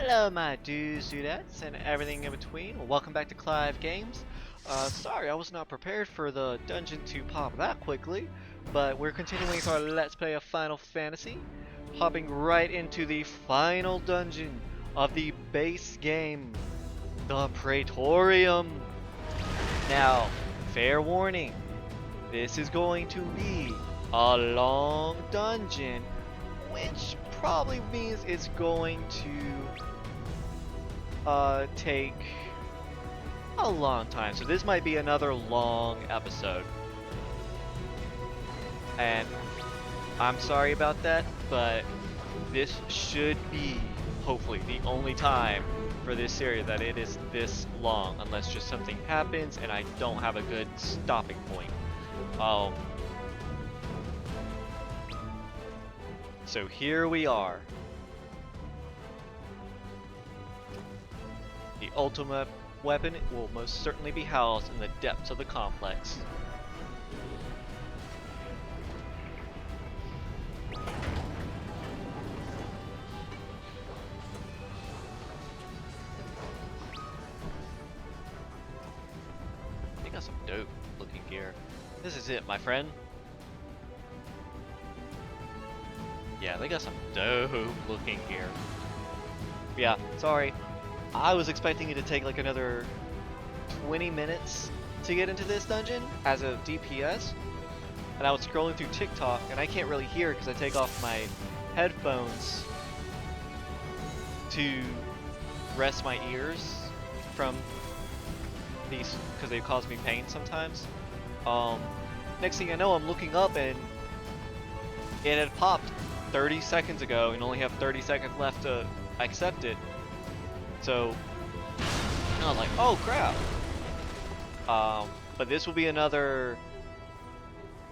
Hello my dudes, dudettes, and everything in between. Welcome back to FFXIV Games. Sorry I was not prepared for the dungeon to pop that quickly, but we're continuing with our Let's Play of Final Fantasy, hopping right into the final dungeon of the base game, the Praetorium. Now, fair warning, this is going to be a long dungeon, which probably means it's going to take a long time. So this might be another long episode. And I'm sorry about that, but this should be, hopefully, the only time for this series that it is this long, unless just something happens and I don't have a good stopping point. So here we are. The ultimate weapon will most certainly be housed in the depths of the complex. They got some dope looking gear. This is it, my friend. Yeah, they got some dope looking gear. Yeah, sorry. I was expecting it to take like another 20 minutes to get into this dungeon as a DPS. And I was scrolling through TikTok and I can't really hear because I take off my headphones to rest my ears from these because they cause me pain sometimes. Next thing I know, I'm looking up and it had popped 30 seconds ago and only have 30 seconds left to accept it. So I was like, oh crap. But this will be another,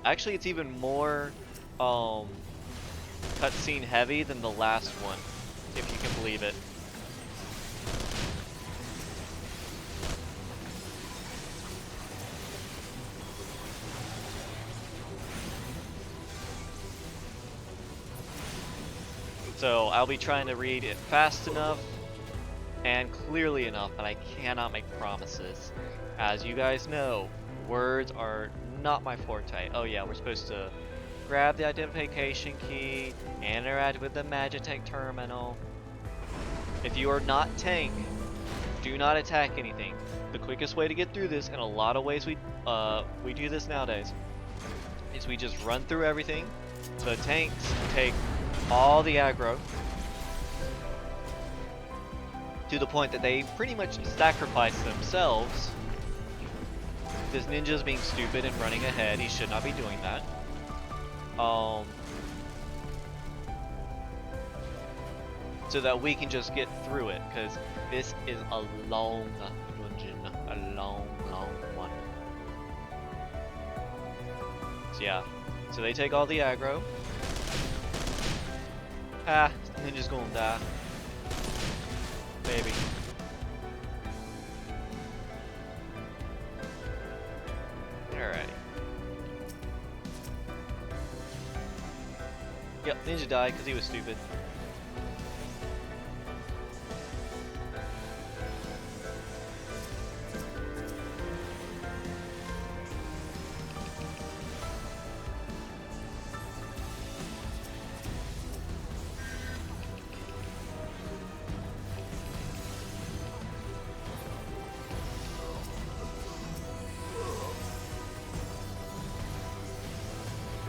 actually it's even more cutscene heavy than the last one, if you can believe it. So I'll be trying to read it fast enough and clearly enough, but I cannot make promises. As you guys know, words are not my forte. Oh yeah, we're supposed to grab the identification key, interact with the Magitech terminal. If you are not tank, do not attack anything. The quickest way to get through this, and a lot of ways we do this nowadays, is we just run through everything. The tanks take all the aggro to the point that they pretty much sacrifice themselves. This ninja's being stupid and running ahead. He should not be doing that. So that we can just get through it, because this is a long dungeon, a long one. So yeah, so they take all the aggro. Ah, ninja's gonna die. Maybe. Alrighty. Yep, ninja died because he was stupid.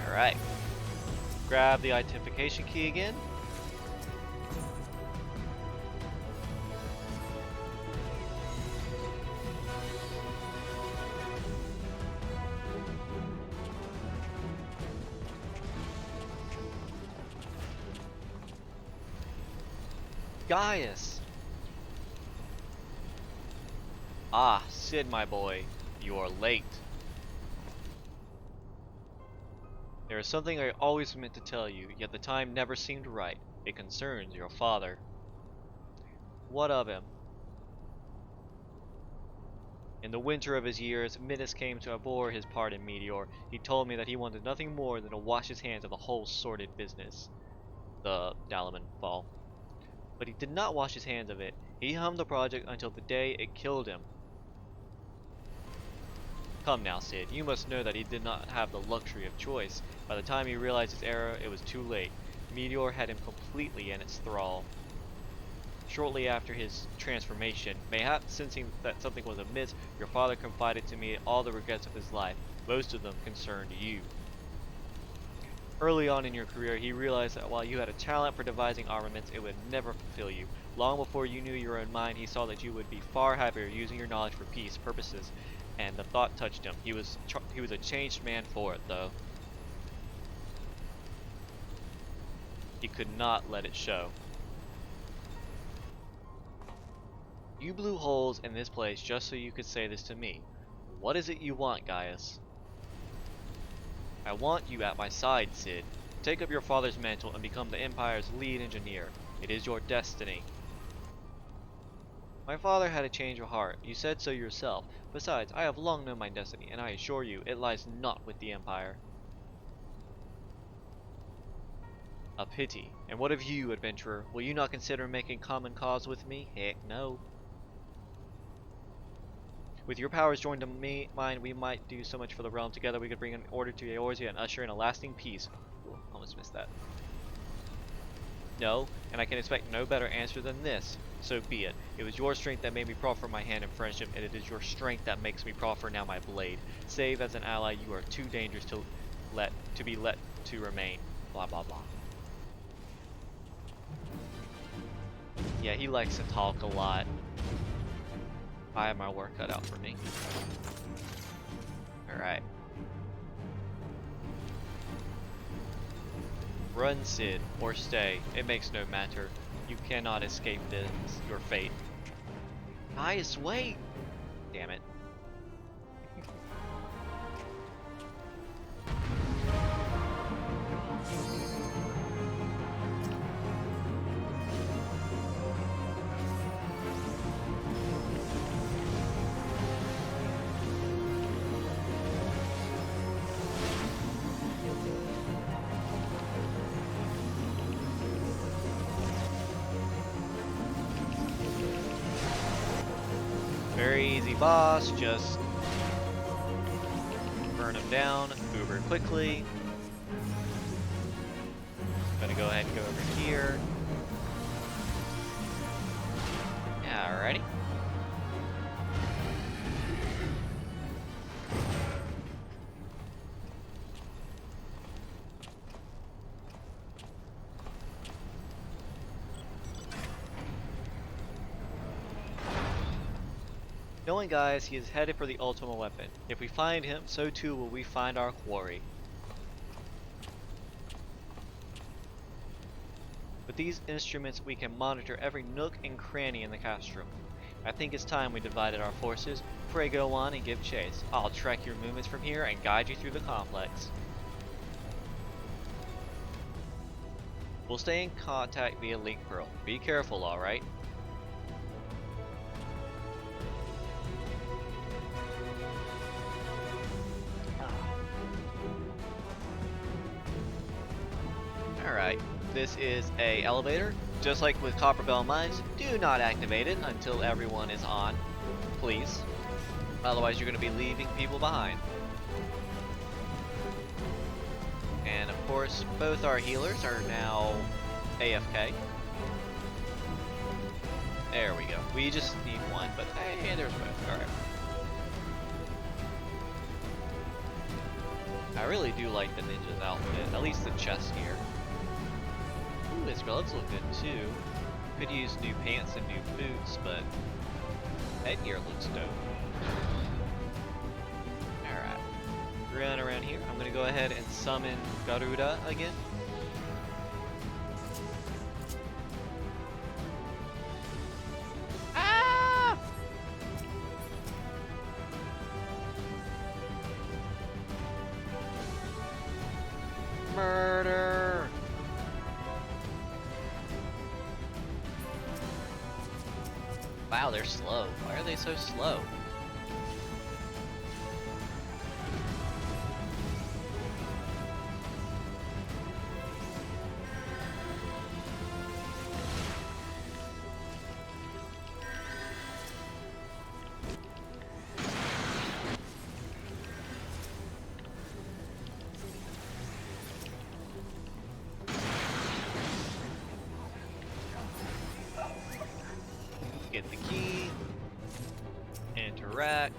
Alright. Grab the identification key again. Gaius! Ah, Sid, my boy, you are late. There is something I always meant to tell you, yet the time never seemed right. It concerns your father. What of him? In the winter of his years, Midas came to abhor his part in Meteor. He told me that he wanted nothing more than to wash his hands of the whole sordid business. The Dalaman Fall. But he did not wash his hands of it. He hummed the project until the day it killed him. Come now, Sid, you must know that he did not have the luxury of choice. By the time he realized his error, it was too late. Meteor had him completely in its thrall. Shortly after his transformation, mayhaps sensing that something was amiss, your father confided to me all the regrets of his life. Most of them concerned you. Early on in your career, he realized that while you had a talent for devising armaments, it would never fulfill you. Long before you knew your own mind, he saw that you would be far happier using your knowledge for peace purposes, and the thought touched him. He was a changed man for it, though. He could not let it show. You blew holes in this place just so you could say this to me. What is it you want, Gaius? I want you at my side, Sid. Take up your father's mantle and become the Empire's lead engineer. It is your destiny. My father had a change of heart. You said so yourself. Besides, I have long known my destiny, and I assure you, it lies not with the Empire. A pity. And what of you, adventurer? Will you not consider making common cause with me? Heck no. With your powers joined to mine, we might do so much for the realm. Together we could bring an order to Eorzea and usher in a lasting peace. Ooh, almost missed that. No, and I can expect no better answer than this. So be it. It was your strength that made me proffer my hand in friendship, and it is your strength that makes me proffer now my blade. Save as an ally, you are too dangerous to be let to remain. Blah blah blah. Yeah, he likes to talk a lot. I have my work cut out for me. Alright. Run, Sid, or stay. It makes no matter. You cannot escape this, your fate. Gaius, wait! Damn it. Very easy boss, just burn him down uber quickly. Gonna go ahead and go over here. Alrighty. Knowing Gaius, he is headed for the ultimate weapon. If we find him, so too will we find our quarry. With these instruments, we can monitor every nook and cranny in the castrum. I think it's time we divided our forces. Pray go on and give chase. I'll track your movements from here and guide you through the complex. We'll stay in contact via link pearl. Be careful, alright? Alright, this is a elevator. Just like with Copperbell Mines, do not activate it until everyone is on, please. Otherwise you're going to be leaving people behind. And of course, both our healers are now AFK. There we go. We just need one, but hey, there's both. Alright. I really do like the ninja's outfit, at least the chest gear. Ooh, his gloves look good too. Could use new pants and new boots, but headgear looks dope. Alright. Run around here. I'm gonna go ahead and summon Garuda again. Ah! Murder! Wow, they're slow. Why are they so slow? interact.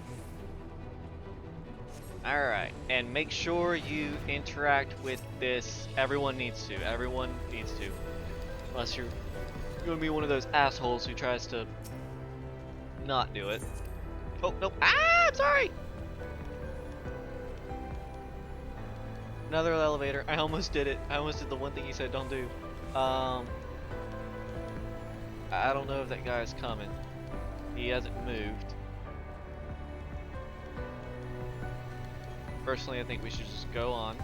Alright, and make sure you interact with this. Everyone needs to. Everyone needs to. Unless you're gonna be one of those assholes who tries to not do it. Oh, nope. Ah, I'm sorry! Another elevator. I almost did it. I almost did the one thing you said don't do. I don't know if that guy's coming. He hasn't moved. Personally, I think we should just go on.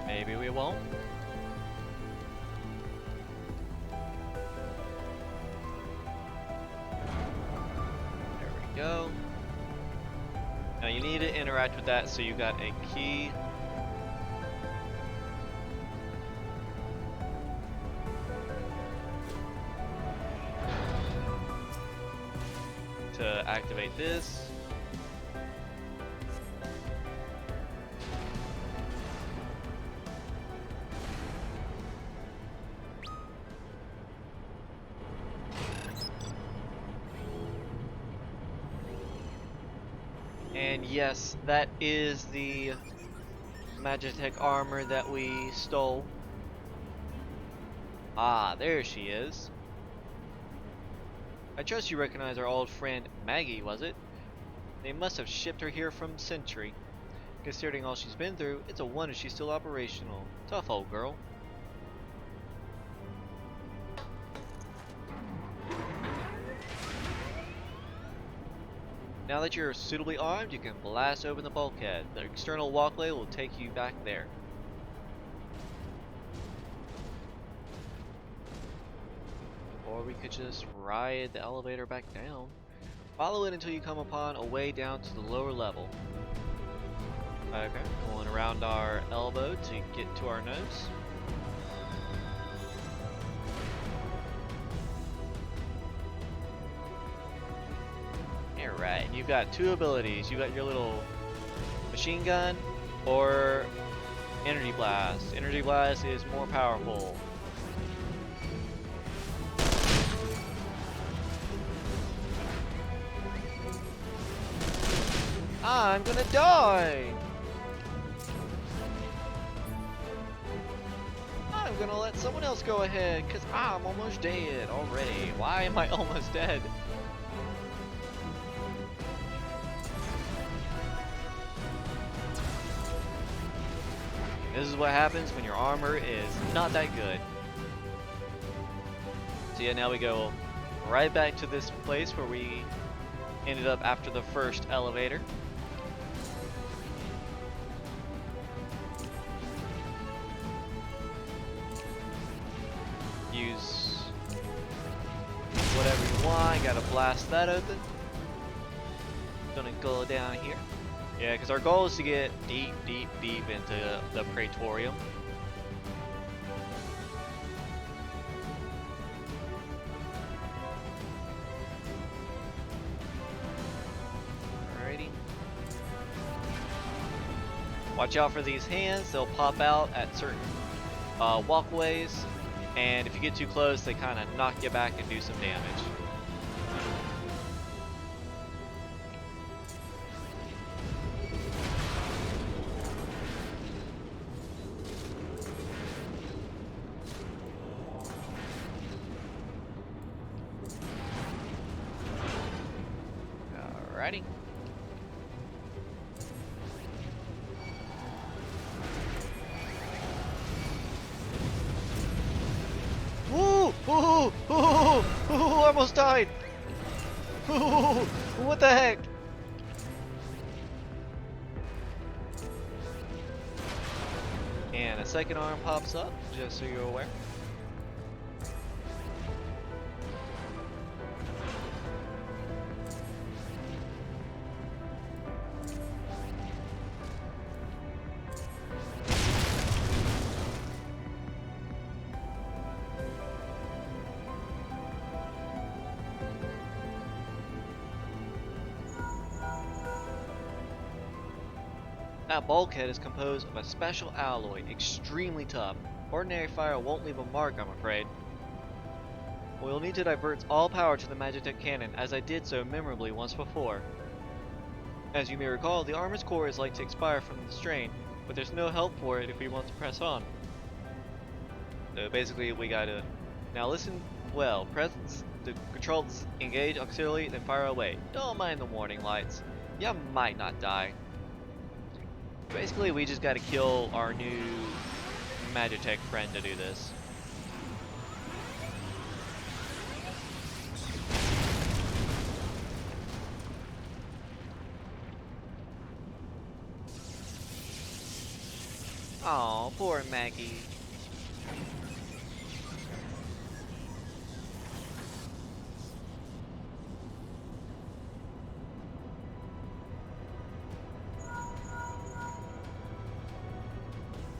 Maybe we won't. There we go. Now you need to interact with that, so you got a key. To activate this. And yes, that is the Magitech armor that we stole. Ah, there she is. I trust you recognize our old friend Maggie, was it? They must have shipped her here from Century. Considering all she's been through, it's a wonder she's still operational. Tough old girl. Now that you're suitably armed, you can blast open the bulkhead. The external walkway will take you back there. Or we could just ride the elevator back down. Follow it until you come upon a way down to the lower level. Okay, going around our elbow to get to our nose. Alright, you've got two abilities. You got your little machine gun or energy blast. Energy blast is more powerful. I'm gonna die! I'm gonna let someone else go ahead, cause I'm almost dead already. Why am I almost dead? This is what happens when your armor is not that good. So yeah, now we go right back to this place where we ended up after the first elevator. Use whatever you want. Gotta blast that open. Gonna go down here. Yeah, because our goal is to get deep, deep, deep into the Praetorium. Alrighty. Watch out for these hands. They'll pop out at certain walkways. And if you get too close, they kind of knock you back and do some damage. Alrighty. Woo! Ooh! Ooh! Ooh! Almost died! Ooh! What the heck? And a second arm pops up, just so you're aware. That bulkhead is composed of a special alloy, extremely tough. Ordinary fire won't leave a mark, I'm afraid. We'll need to divert all power to the Magitech cannon, as I did so memorably once before. As you may recall, the armor's core is like to expire from the strain, but there's no help for it if we want to press on. So basically, we gotta... Now listen well, press the controls, engage auxiliary, then fire away. Don't mind the warning lights. You might not die. Basically, we just gotta kill our new Magitech friend to do this. Aw, poor Maggie.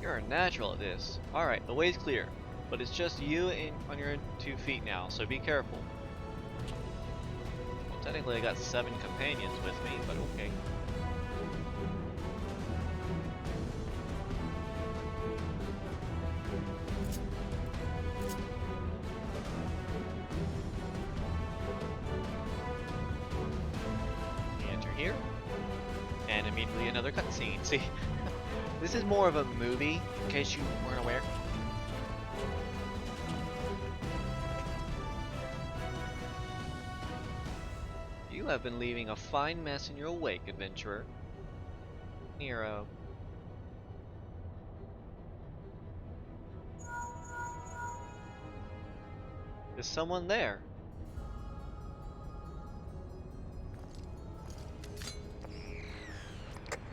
You're a natural at this. Alright, the way's clear. But it's just you on your 2 feet now, so be careful. Well, technically I got 7 companions with me, but okay. Enter here. And immediately another cutscene. See? This is more of a movie, in case you weren't aware. You have been leaving a fine mess in your wake, adventurer. Nero. Is someone there?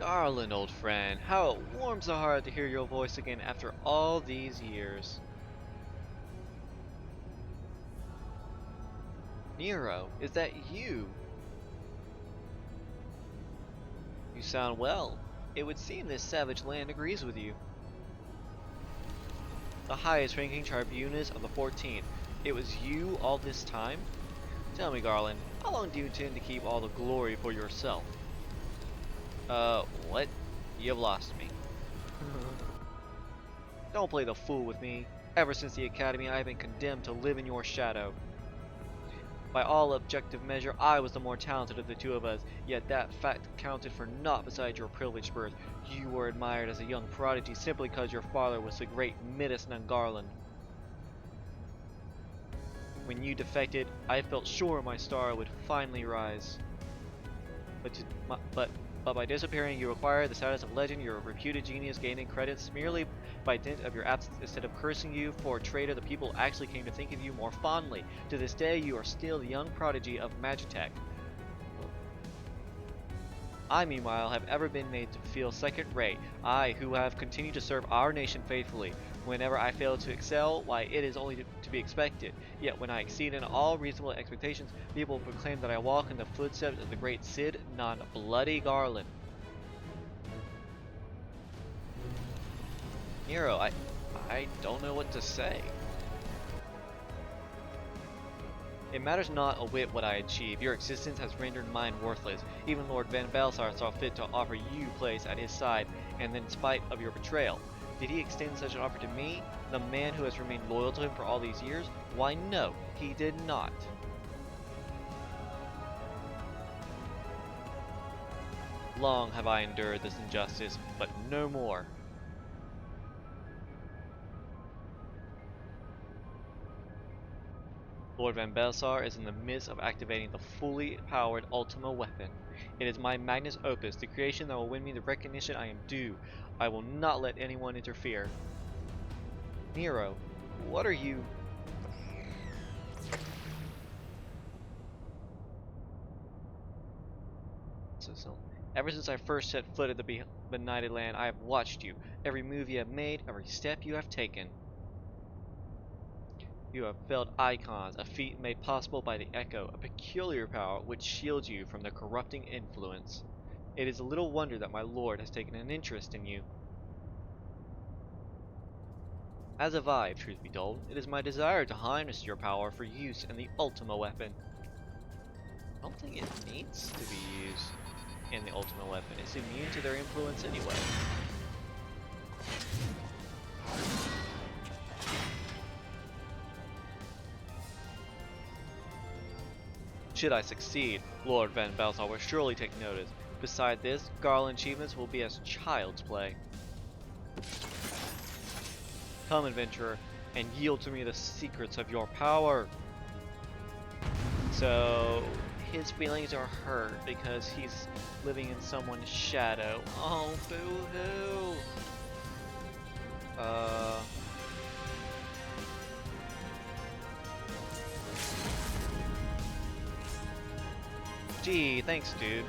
Garland, old friend, how it warms the heart to hear your voice again after all these years. Nero, is that you? You sound well. It would seem this savage land agrees with you. The highest ranking tribunus of the 14th. It was you all this time? Tell me, Garland, how long do you intend to keep all the glory for yourself? What? You've lost me. Don't play the fool with me. Ever since the Academy, I have been condemned to live in your shadow. By all objective measure, I was the more talented of the two of us, yet that fact counted for naught beside your privileged birth. You were admired as a young prodigy simply because your father was the great Midasnan Garland. When you defected, I felt sure my star would finally rise. But by disappearing, you acquired the status of legend, your reputed genius gaining credits merely by dint of your absence. Instead of cursing you for a traitor, the people actually came to think of you more fondly. To this day, you are still the young prodigy of Magitech. I, meanwhile, have ever been made to feel second-rate. I, who have continued to serve our nation faithfully. Whenever I fail to excel, why, it is only to be expected. Yet when I exceed in all reasonable expectations, people proclaim that I walk in the footsteps of the great Cid, non-bloody Garland. Nero, I don't know what to say. It matters not a whit what I achieve. Your existence has rendered mine worthless. Even Lord Van Belsar saw fit to offer you place at his side, and then in spite of your betrayal. Did he extend such an offer to me, the man who has remained loyal to him for all these years? Why, no, he did not. Long have I endured this injustice, but no more. Lord Van Belsar is in the midst of activating the fully powered Ultima weapon. It is my magnus opus, the creation that will win me the recognition I am due. I will not let anyone interfere. Nero, what are you... So, ever since I first set foot at the benighted land, I have watched you. Every move you have made, every step you have taken. You have felled icons, a feat made possible by the Echo, a peculiar power which shields you from the corrupting influence. It is a little wonder that my lord has taken an interest in you. As have I, truth be told. It is my desire to harness your power for use in the Ultima weapon. I don't think it needs to be used in the Ultima weapon. It's immune to their influence anyway. Should I succeed, Lord Van Balthar will surely take notice. Beside this, Garland achievements will be as child's play. Come, adventurer, and yield to me the secrets of your power. So, his feelings are hurt because he's living in someone's shadow. Oh, boo-hoo. Gee, thanks, dude.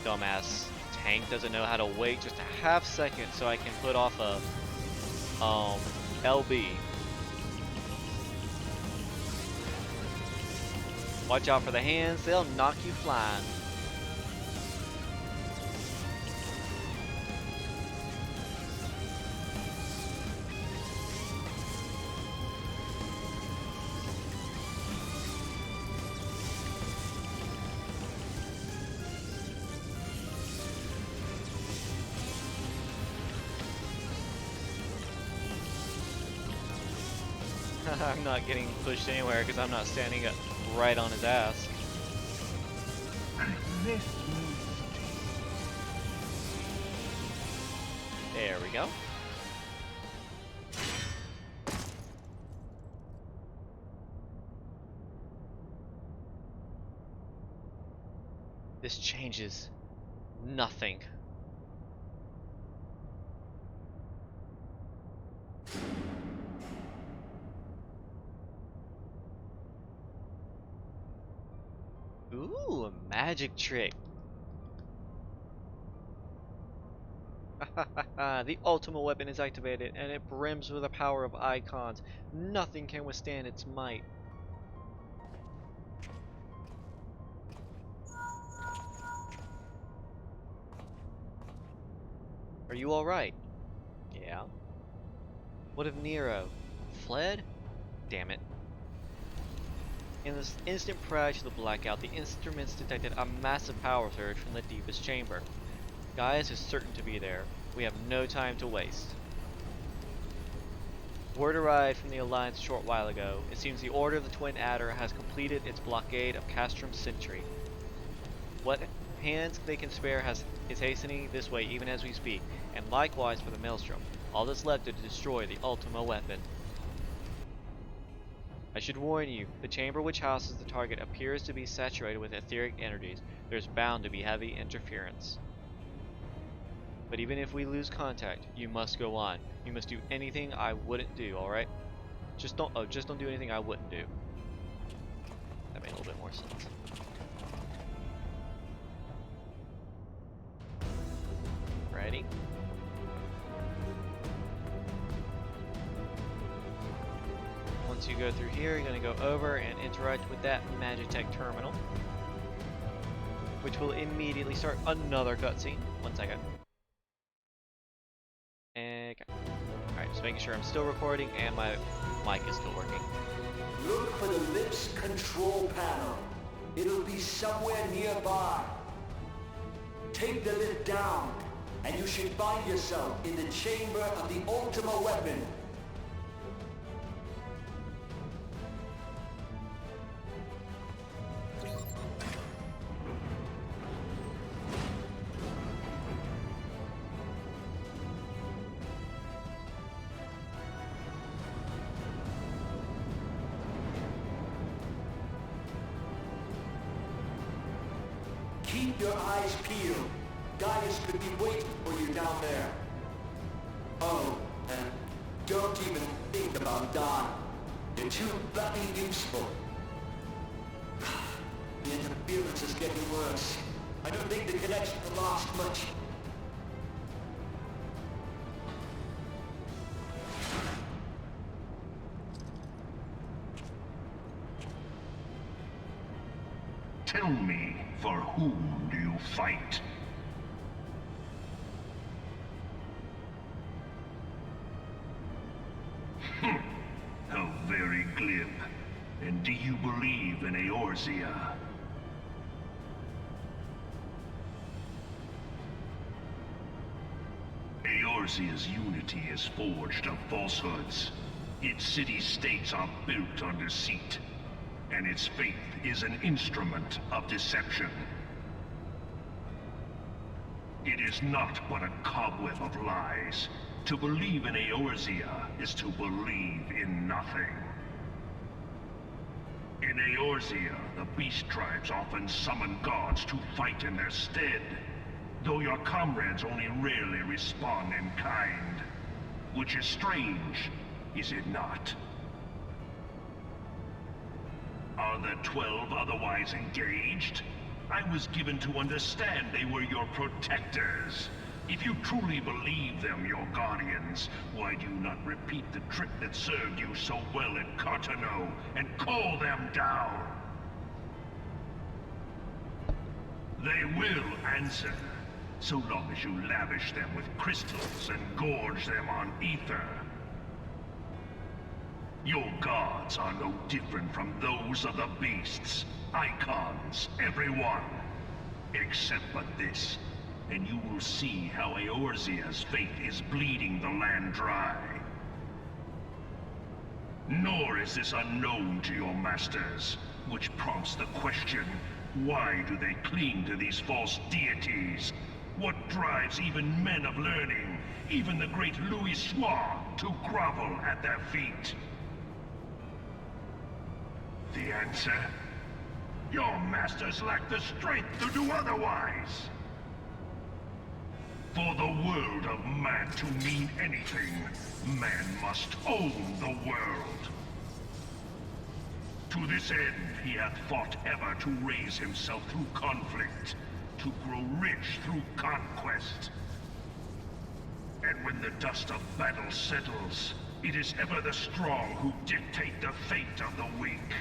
Dumbass tank doesn't know how to wait just a half second so I can put off a LB. Watch out for the hands, they'll knock you flying. I'm not getting pushed anywhere because I'm not standing up right on his ass. There we go. This changes nothing. Ooh, a magic trick. The ultimate weapon is activated and it brims with the power of icons. Nothing can withstand its might. Are you alright? Yeah. What of Nero? Fled? Damn it. In this instant prior to the blackout, the instruments detected a massive power surge from the deepest chamber. Gaius is certain to be there. We have no time to waste. Word arrived from the Alliance a short while ago. It seems the Order of the Twin Adder has completed its blockade of Castrum Sentry. What hands they can spare is hastening this way even as we speak, and likewise for the Maelstrom. All that's left is to destroy the Ultima weapon. I should warn you, the chamber which houses the target appears to be saturated with etheric energies. There's bound to be heavy interference. But even if we lose contact, you must go on. You must do anything I wouldn't do, alright? Just don't do anything I wouldn't do. That made a little bit more sense. Ready? Once you go through here, you're going to go over and interact with that Magitech terminal, which will immediately start another cutscene. 1 second. Okay. Alright, just making sure I'm still recording and my mic is still working. Look for the lips control panel. It'll be somewhere nearby. Take the lid down, and you should find yourself in the chamber of the Ultima weapon. Keep your eyes peeled. Gaius could be waiting for you down there. Oh, and don't even think about dying. You're too bloody useful. The interference is getting worse. I don't think the connection will last much. Tell me, for whom do you fight? How very glib. And do you believe in Eorzea? Eorzea's unity is forged of falsehoods. Its city-states are built on deceit, and its faith is an instrument of deception. It is not but a cobweb of lies. To believe in Eorzea is to believe in nothing. In Eorzea, the beast tribes often summon gods to fight in their stead, though your comrades only rarely respond in kind. Which is strange, is it not? Are the 12 otherwise engaged? I was given to understand they were your protectors. If you truly believe them your guardians, why do you not repeat the trick that served you so well at Cartano and call them down? They will answer, so long as you lavish them with crystals and gorge them on ether. Your gods are no different from those of the beasts. Icons, every one. Except but this, and you will see how Eorzea's faith is bleeding the land dry. Nor is this unknown to your masters, which prompts the question, why do they cling to these false deities? What drives even men of learning, even the great Louis Soir, to grovel at their feet? The answer? Your masters lack the strength to do otherwise. For the world of man to mean anything, man must own the world. To this end, he hath fought ever to raise himself through conflict, to grow rich through conquest. And when the dust of battle settles, it is ever the strong who dictate the fate of the weak.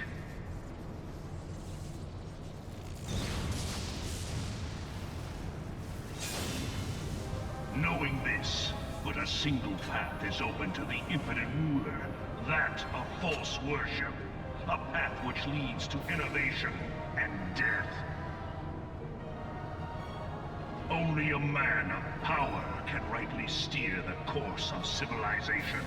Knowing this, but a single path is open to the infinite ruler, that of false worship, a path which leads to innovation and death. Only a man of power can rightly steer the course of civilization,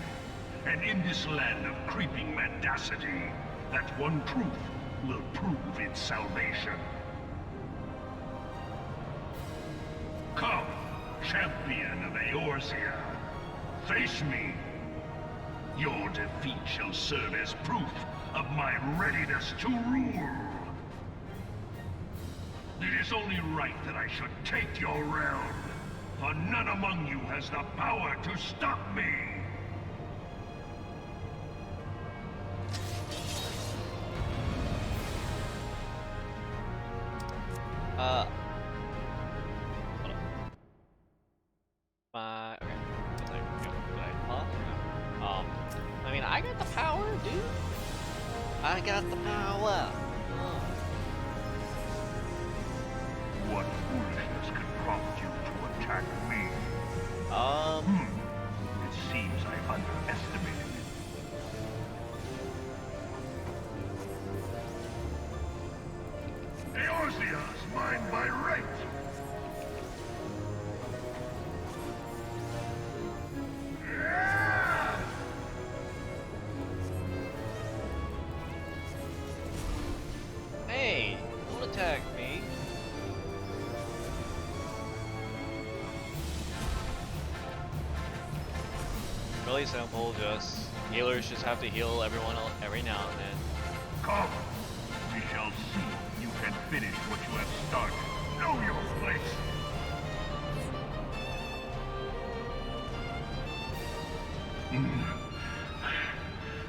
and in this land of creeping mendacity, that one truth will prove its salvation. Come, champion of Eorzea, face me. Your defeat shall serve as proof of my readiness to rule. It is only right that I should take your realm, for none among you has the power to stop me. Okay. Did I pause? No. I mean, I got the power, dude. I got the power. What foolishness could prompt you to attack me? It seems I underestimated you. Eorzea's mine by right. Hey, don't attack me. Really simple, just healers just have to heal everyone every now and then. Come, we shall see you can finish what you have started. Know your place.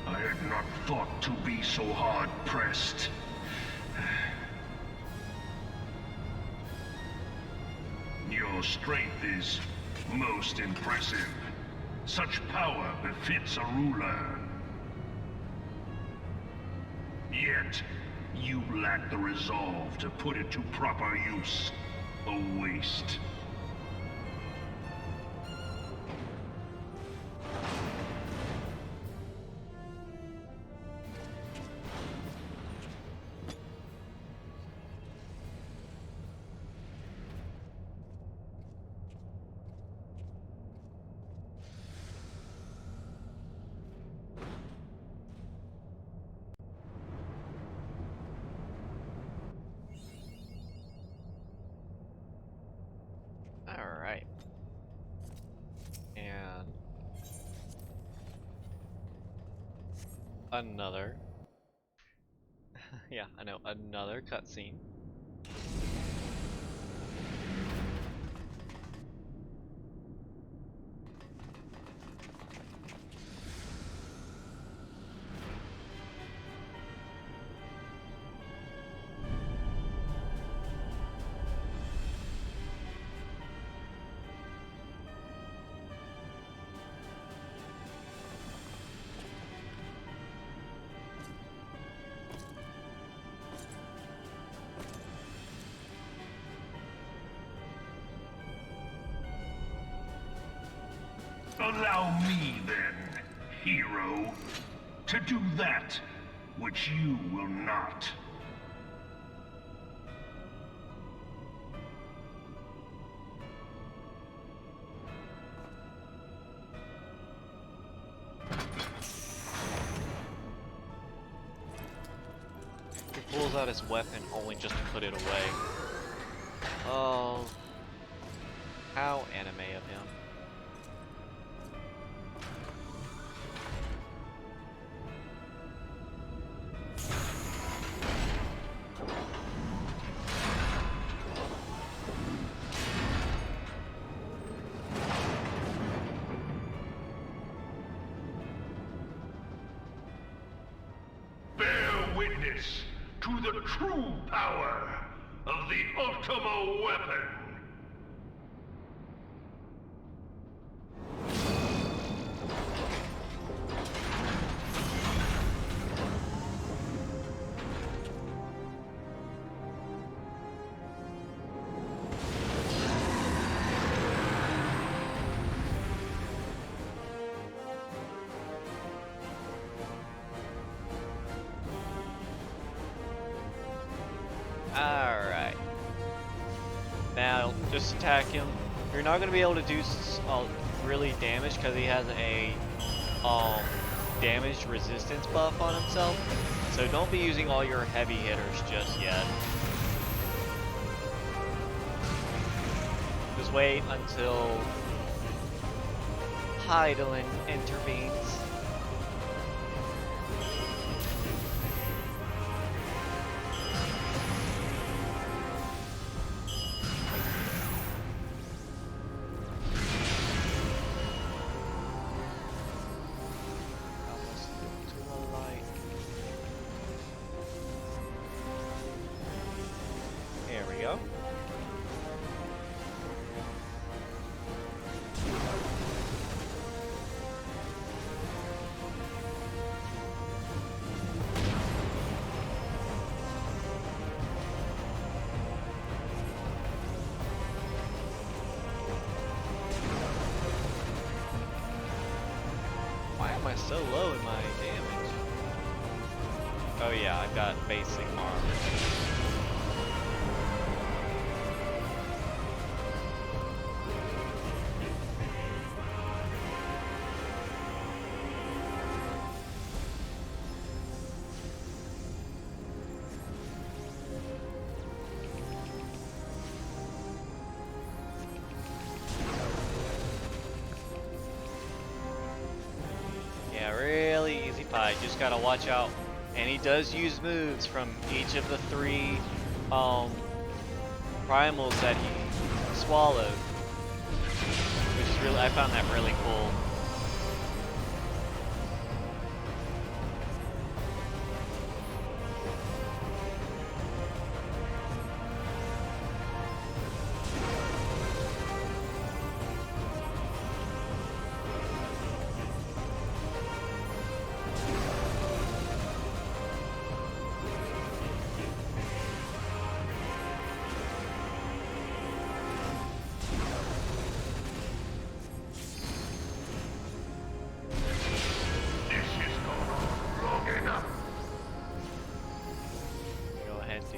I had not thought to be so hard-pressed. Your strength is most impressive. Such power befits a ruler. Yet, you lack the resolve to put it to proper use. A waste. Alright. And another. Yeah, I know, another cutscene. Allow me then, hero, to do that which you will not. He pulls out his weapon only just to put it away. Oh, how anime of him. Bear witness to the true power of the Ultima weapon. Alright. Now, just attack him. You're not going to be able to do really damage because he has a damage resistance buff on himself. So don't be using all your heavy hitters just yet. Just wait until Hydaelyn intervenes. There we go. Why am I so low in my damage? Oh yeah, I've got basic armor. Yeah, really easy fight. Just gotta watch out. And he does use moves from each of the three primals that he swallowed. Which is really, I found that really cool.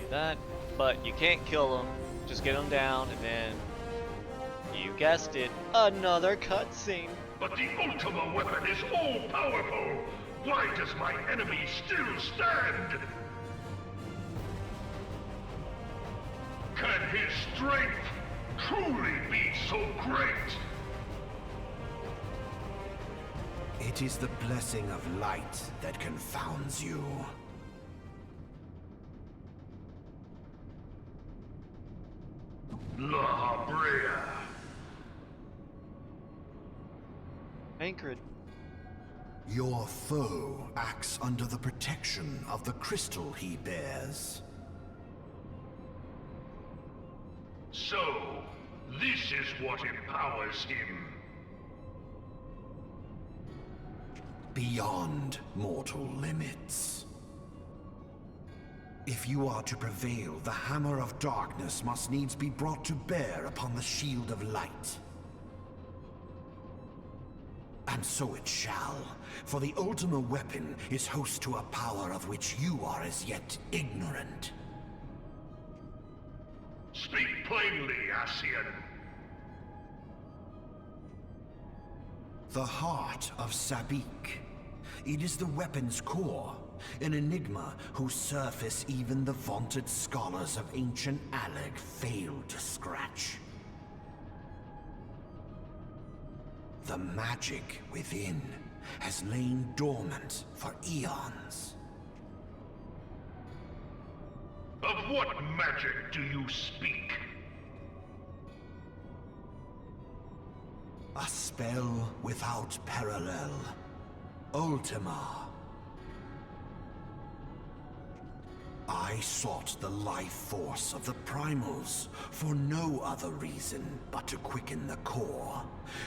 That, but you can't kill them. Just get them down, and then you guessed it, another cutscene. But the Ultima weapon is all-powerful. Why does my enemy still stand? Can his strength truly be so great? It is the blessing of light that confounds you. La Brea. Anchored. Your foe acts under the protection of the crystal he bears. So, this is what empowers him. Beyond mortal limits. If you are to prevail, the Hammer of Darkness must needs be brought to bear upon the Shield of Light. And so it shall, for the Ultima weapon is host to a power of which you are as yet ignorant. Speak plainly, Ascian. The heart of Sabik. It is the weapon's core, an enigma whose surface even the vaunted scholars of ancient Alleg failed to scratch. The magic within has lain dormant for eons. Of what magic do you speak? A spell without parallel. Ultima. I sought the life force of the primals for no other reason but to quicken the core.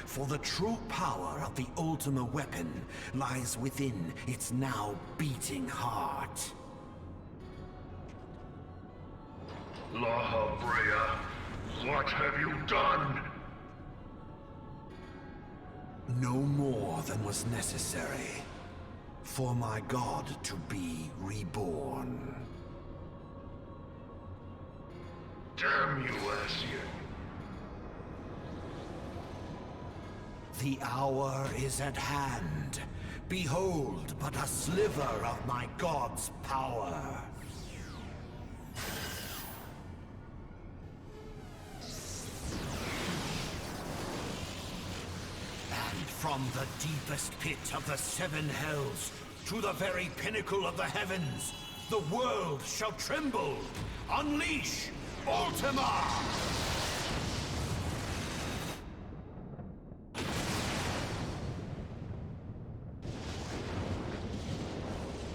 For the true power of the Ultima weapon lies within its now beating heart. La Brea, what have you done? No more than was necessary for my god to be reborn. Damn you, Ascian. The hour is at hand. Behold but a sliver of my god's power. And from the deepest pit of the seven hells to the very pinnacle of the heavens, the world shall tremble. Unleash Ultima!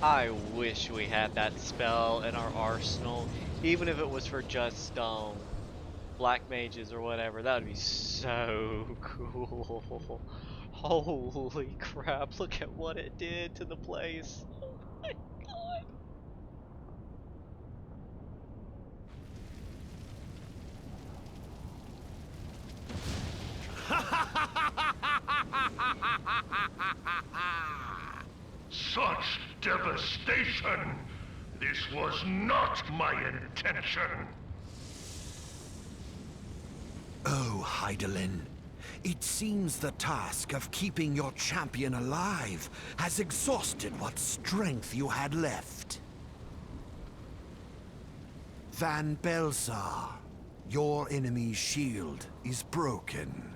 I wish we had that spell in our arsenal, even if it was for just black mages or whatever. That would be so cool. Holy crap, look at what it did to the place. Oh my god. Such devastation! This was not my intention! Oh, Hydaelyn. It seems the task of keeping your champion alive has exhausted what strength you had left. Van Belsar, your enemy's shield is broken.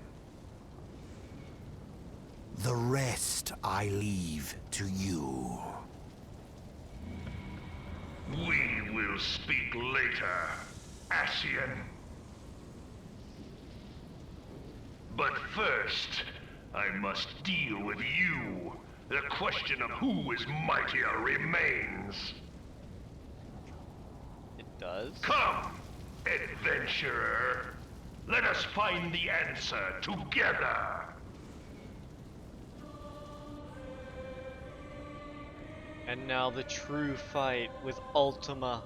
The rest I leave to you. We will speak later, Ascian. But first, I must deal with you. The question of who is mightier remains. It does? Come, adventurer. Let us find the answer together. And now the true fight with Ultima.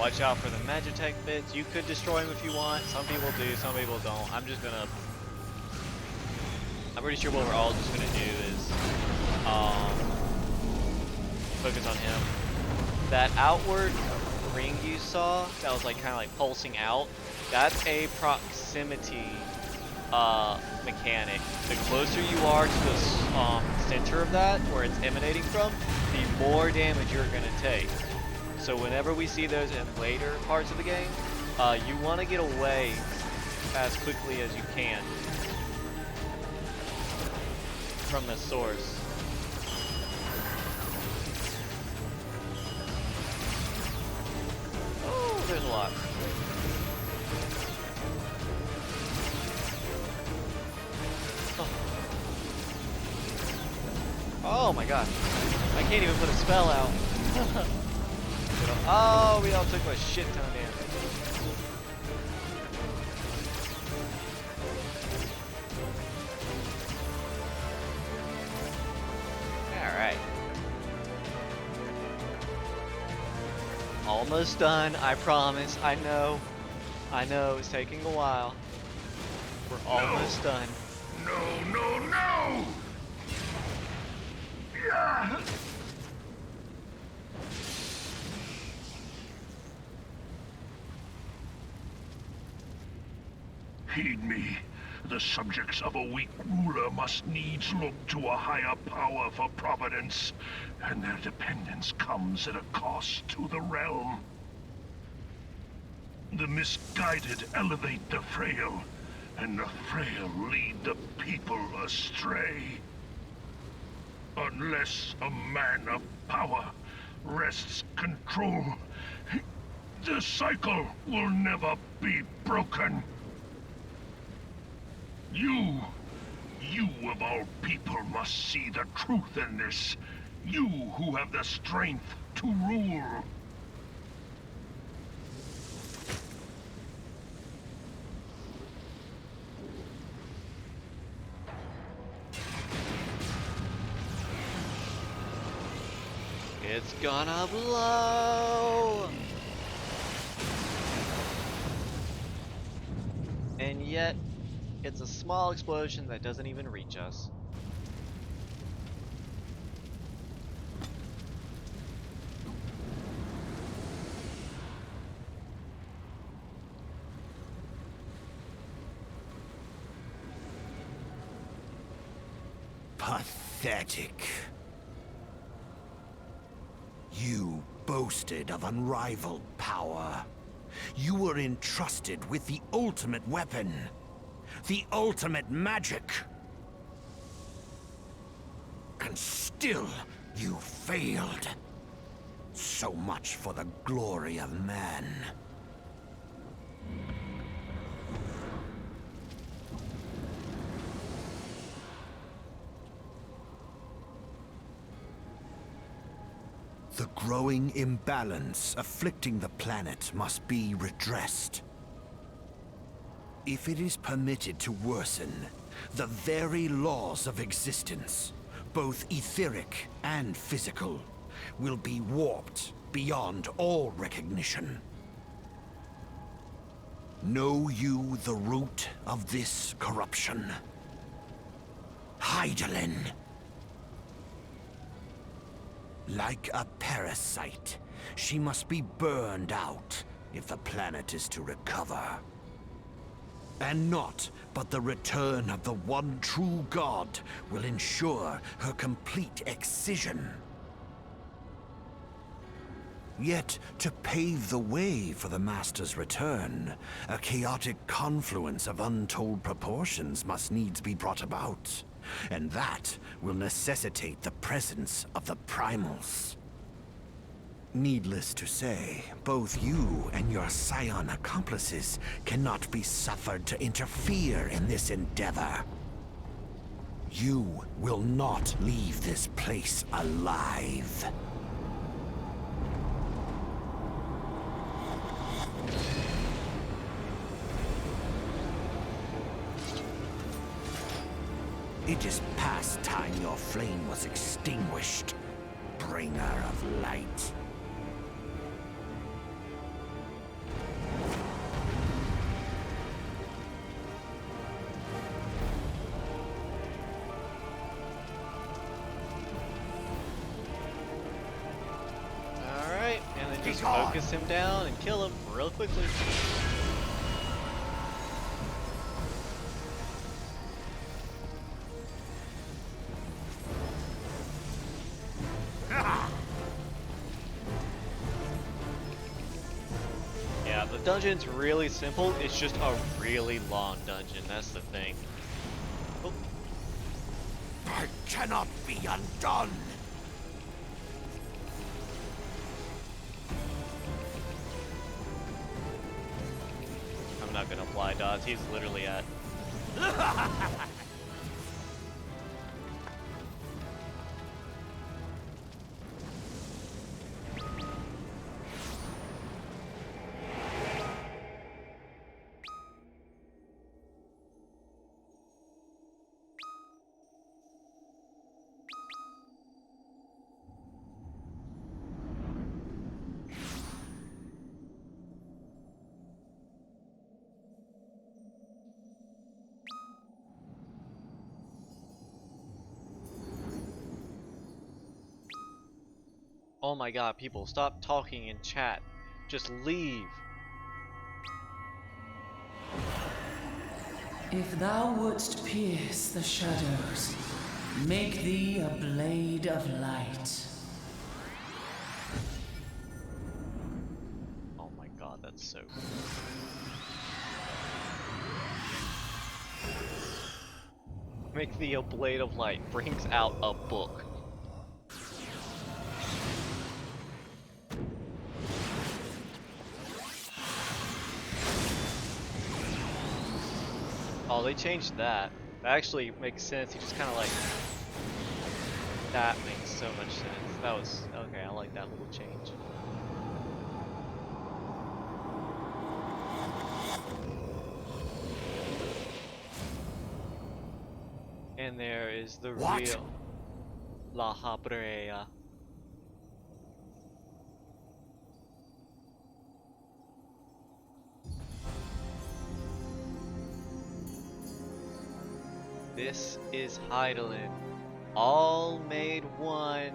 Watch out for the Magitech bits. You could destroy them if you want. Some people do, some people don't. I'm pretty sure what we're all just gonna do is focus on him. That outward ring you saw, that was like kind of like pulsing out, that's a proximity mechanic. The closer you are to the center of that, where it's emanating from, the more damage you're gonna take. So whenever we see those in later parts of the game, you want to get away as quickly as you can from the source. Oh, there's a lot. Oh my gosh. I can't even put a spell out. Oh, we all took a shit ton of damage. Alright. Almost done, I promise. I know it's taking a while. We're almost done. No! Yeah. Heed me. The subjects of a weak ruler must needs look to a higher power for providence, and their dependence comes at a cost to the realm. The misguided elevate the frail, and the frail lead the people astray. Unless a man of power wrests control, the cycle will never be broken. You of all people must see the truth in this. You who have the strength to rule. It's gonna blow! And yet, it's a small explosion that doesn't even reach us. Pathetic. You boasted of unrivaled power. You were entrusted with the ultimate weapon. The ultimate magic. And still, you failed. So much for the glory of man. The growing imbalance afflicting the planet must be redressed. If it is permitted to worsen, the very laws of existence, both etheric and physical, will be warped beyond all recognition. Know you the root of this corruption? Hydaelyn. Like a parasite, she must be burned out if the planet is to recover. And naught but the return of the one true god will ensure her complete excision. Yet, to pave the way for the Master's return, a chaotic confluence of untold proportions must needs be brought about. And that will necessitate the presence of the primals. Needless to say, both you and your scion accomplices cannot be suffered to interfere in this endeavor. You will not leave this place alive. It is past time your flame was extinguished, bringer of light. focus him down and kill him real quickly. Yeah, the dungeon's really simple. It's just a really long dungeon. That's the thing. Oh. I cannot be undone. I'm not gonna apply dots. He's literally at. Oh my god, people, stop talking in chat. Just leave. If thou wouldst pierce the shadows, make thee a blade of light. Oh my god, that's so cool. Make thee a blade of light brings out a book. Oh, they changed that. That actually makes sense. He just kind of like... That makes so much sense. That was... Okay, I like that little change. And there is the real La Habrea. This is Heidelin, all made one,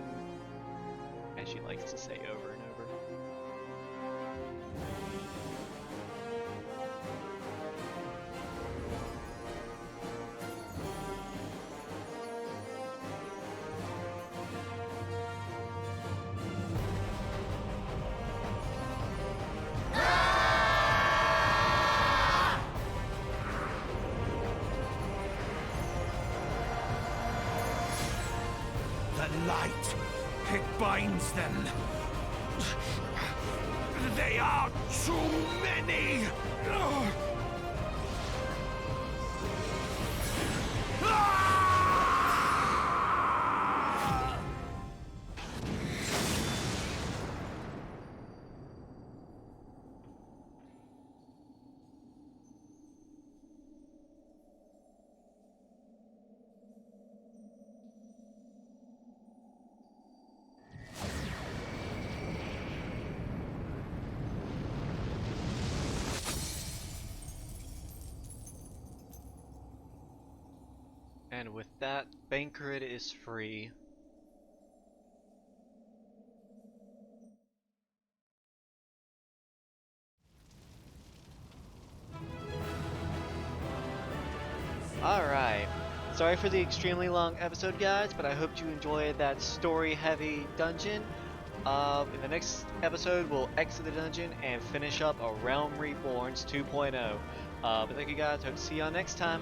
as she likes to say over and over. The light, it binds them. They are too many. And with that, Banquet is free. Alright, sorry for the extremely long episode, guys, but I hope you enjoyed that story-heavy dungeon. In the next episode, we'll exit the dungeon and finish up A Realm Reborn's 2.0. But thank you guys, hope to see y'all next time.